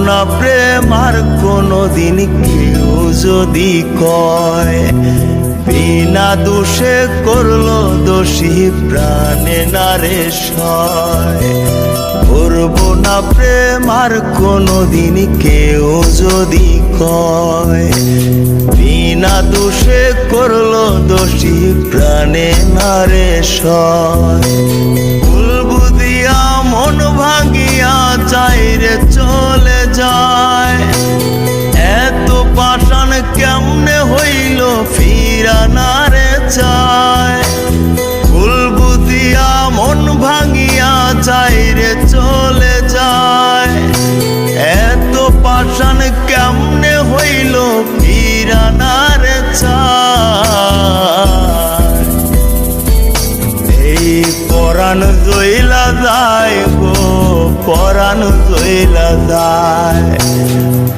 না প্রেম আর কোনোদিন কেউ যদি কয়, বিনা দোষে করলো দোষী প্রাণে নারে সয়। করবো না প্রেম আর কোনোদিন কেউ যদি কয়, বিনা দোষে করলো দোষী প্রাণে নারে সয়। ভুল বুঝিয়া মন ভাঙিয়া চাইরে চলে যায়, এত পাষাণ কেমনে হইল ফিরা নারে চায়। ভুল বুঝিয়া মন ভাঙিয়া চাইরে চলে যায়, এত পাষাণ কেমনে হইল ফিরা নারে চায়। এই পরাণ জইলা যায় গো, পরাণ জইলা যায়,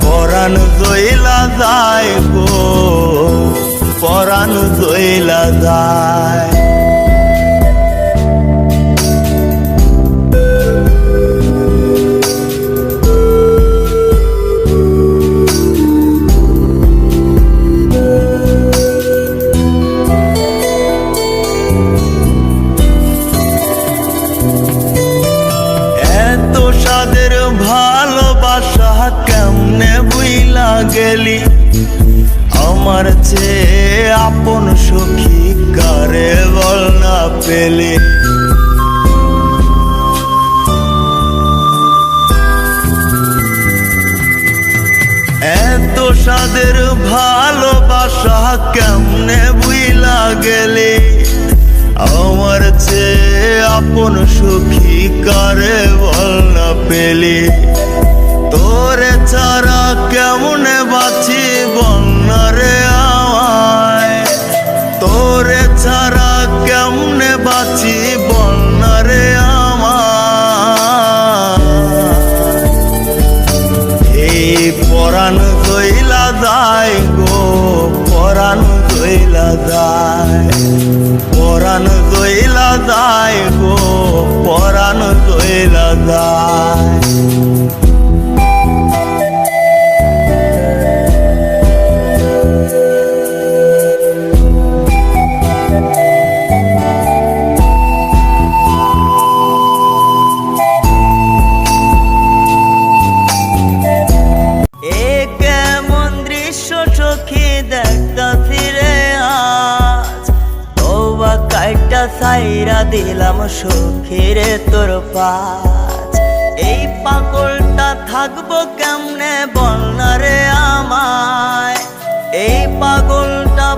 পরাণ জইলা যায় গো, পরাণ জইলা যায়। সাদের ভালোবাসা কেমনে বুইলা গেলি, আমার চেয়ে আপন সখী কারে বল না পেলি। এত সাদের ভালোবাসা কেমনে বুইলা গেলি, আমার চেয়ে আপন সখী কারে বল না পেলি। তোরে ছাড়া কেমনে বাঁচি বল না রে আমায়, তোরে ছাড়া কেমনে বাঁচি বল না রে আমায়। এই পরাণ জইলা যায় গো, পরাণ জইলা যায়, পরাণ জইলা যায় গো, পরাণ জইলা যায়। সাইরা দিলাম সখীরে তোর পাঁচ, এই পাগলটা থাকবো কেমনে বল না রে আমায়। এই পাগলটা